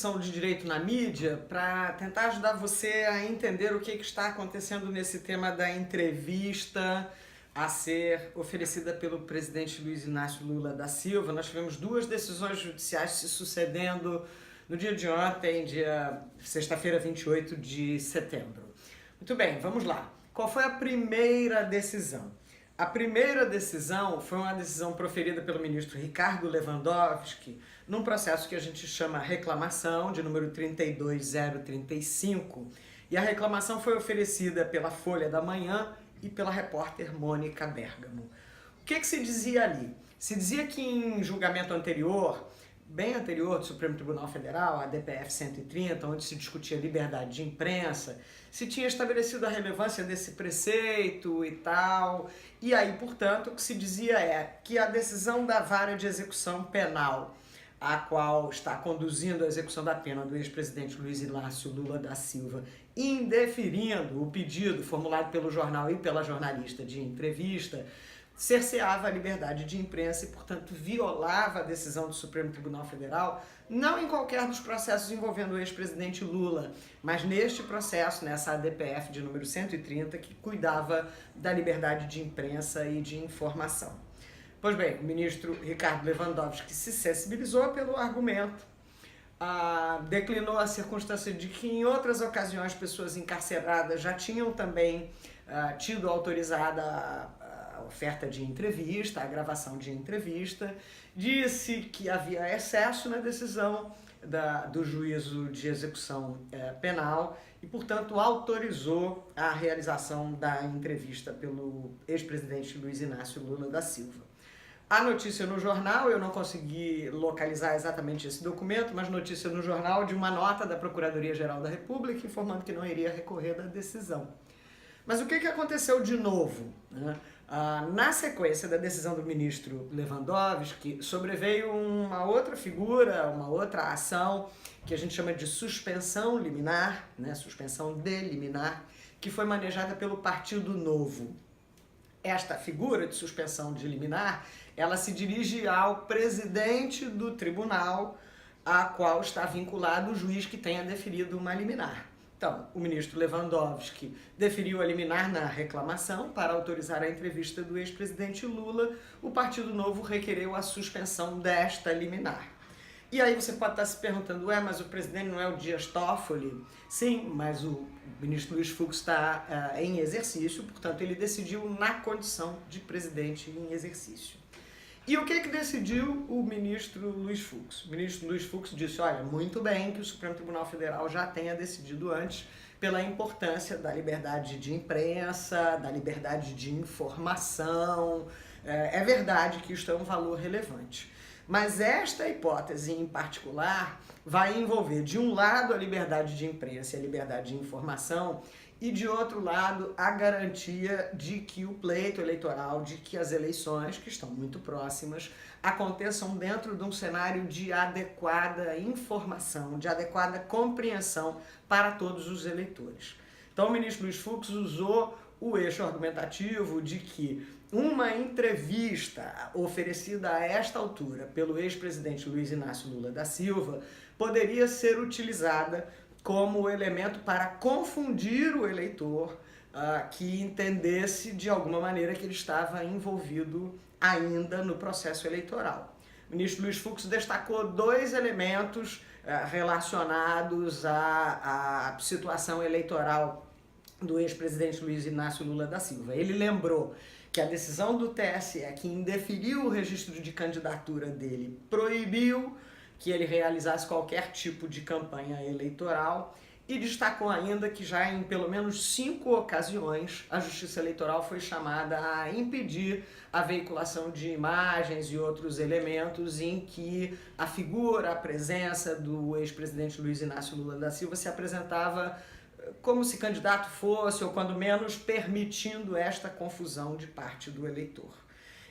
lição de direito na mídia para tentar ajudar você a entender o que está acontecendo nesse tema da entrevista a ser oferecida pelo presidente Luiz Inácio Lula da Silva. Nós tivemos duas decisões judiciais se sucedendo no dia de ontem, sexta-feira, 28 de setembro. Muito bem, vamos lá. Qual foi a primeira decisão? A primeira decisão foi uma decisão proferida pelo ministro Ricardo Lewandowski num processo que a gente chama reclamação, de número 32035, e a reclamação foi oferecida pela Folha da Manhã e pela repórter Mônica Bergamo. O que se dizia ali? Se dizia que em julgamento anterior, bem anterior do Supremo Tribunal Federal, a DPF 130, onde se discutia liberdade de imprensa, se tinha estabelecido a relevância desse preceito e tal, e aí, portanto, o que se dizia é que a decisão da Vara de Execução Penal, a qual está conduzindo a execução da pena do ex-presidente Luiz Inácio Lula da Silva, indeferindo o pedido formulado pelo jornal e pela jornalista de entrevista, cerceava a liberdade de imprensa e, portanto, violava a decisão do Supremo Tribunal Federal, não em qualquer dos processos envolvendo o ex-presidente Lula, mas neste processo, nessa ADPF de número 130, que cuidava da liberdade de imprensa e de informação. Pois bem, o ministro Ricardo Lewandowski se sensibilizou pelo argumento, declinou a circunstância de que em outras ocasiões pessoas encarceradas já tinham também tido autorizada a oferta de entrevista, a gravação de entrevista, disse que havia excesso na decisão do juízo de execução penal e, portanto, autorizou a realização da entrevista pelo ex-presidente Luiz Inácio Lula da Silva. A notícia no jornal, eu não consegui localizar exatamente esse documento, mas notícia no jornal de uma nota da Procuradoria-Geral da República informando que não iria recorrer da decisão. Mas o que aconteceu de novo, né? Na sequência da decisão do ministro Lewandowski, sobreveio uma outra figura, uma outra ação que a gente chama de suspensão liminar, né? Suspensão de liminar, que foi manejada pelo Partido Novo. Esta figura de suspensão de liminar, ela se dirige ao presidente do tribunal a qual está vinculado o juiz que tenha deferido uma liminar. Então, o ministro Lewandowski deferiu a liminar na reclamação para autorizar a entrevista do ex-presidente Lula. O Partido Novo requereu a suspensão desta liminar. E aí você pode estar se perguntando, mas o presidente não é o Dias Toffoli? Sim, mas o ministro Luiz Fux está em exercício, portanto ele decidiu na condição de presidente em exercício. E o que decidiu o ministro Luiz Fux? O ministro Luiz Fux disse, olha, muito bem que o Supremo Tribunal Federal já tenha decidido antes pela importância da liberdade de imprensa, da liberdade de informação. É verdade que isto é um valor relevante. Mas esta hipótese em particular vai envolver, de um lado, a liberdade de imprensa e a liberdade de informação, e de outro lado, a garantia de que o pleito eleitoral, de que as eleições, que estão muito próximas, aconteçam dentro de um cenário de adequada informação, de adequada compreensão para todos os eleitores. Então o ministro Luiz Fux usou o eixo argumentativo de que uma entrevista oferecida a esta altura pelo ex-presidente Luiz Inácio Lula da Silva poderia ser utilizada como elemento para confundir o eleitor que entendesse de alguma maneira que ele estava envolvido ainda no processo eleitoral. O ministro Luiz Fux destacou dois elementos relacionados à situação eleitoral do ex-presidente Luiz Inácio Lula da Silva. Ele lembrou que a decisão do TSE que indeferiu o registro de candidatura dele proibiu que ele realizasse qualquer tipo de campanha eleitoral e destacou ainda que já em pelo menos 5 ocasiões a Justiça Eleitoral foi chamada a impedir a veiculação de imagens e outros elementos em que a figura, a presença do ex-presidente Luiz Inácio Lula da Silva se apresentava como se candidato fosse, ou quando menos permitindo esta confusão de parte do eleitor.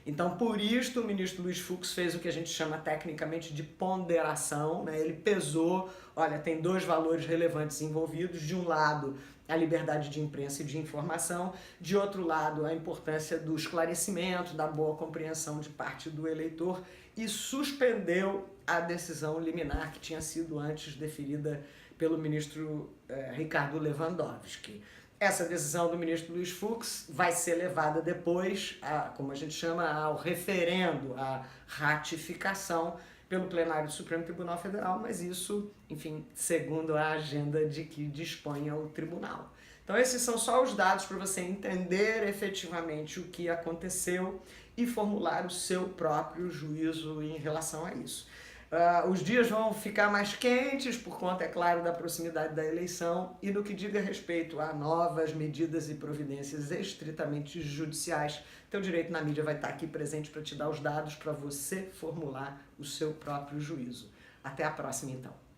Então, por isto, o ministro Luiz Fux fez o que a gente chama tecnicamente de ponderação, né? Ele pesou, olha, tem dois valores relevantes envolvidos, de um lado a liberdade de imprensa e de informação, de outro lado a importância do esclarecimento, da boa compreensão de parte do eleitor, e suspendeu a decisão liminar que tinha sido antes deferida pelo ministro Ricardo Lewandowski. Essa decisão do ministro Luiz Fux vai ser levada depois, como a gente chama, ao referendo, à ratificação pelo plenário do Supremo Tribunal Federal, mas isso, enfim, segundo a agenda de que dispõe o tribunal. Então esses são só os dados para você entender efetivamente o que aconteceu e formular o seu próprio juízo em relação a isso. Os dias vão ficar mais quentes por conta, é claro, da proximidade da eleição e no que diga respeito a novas medidas e providências estritamente judiciais. Teu Direito na Mídia vai estar aqui presente para te dar os dados para você formular o seu próprio juízo. Até a próxima, então.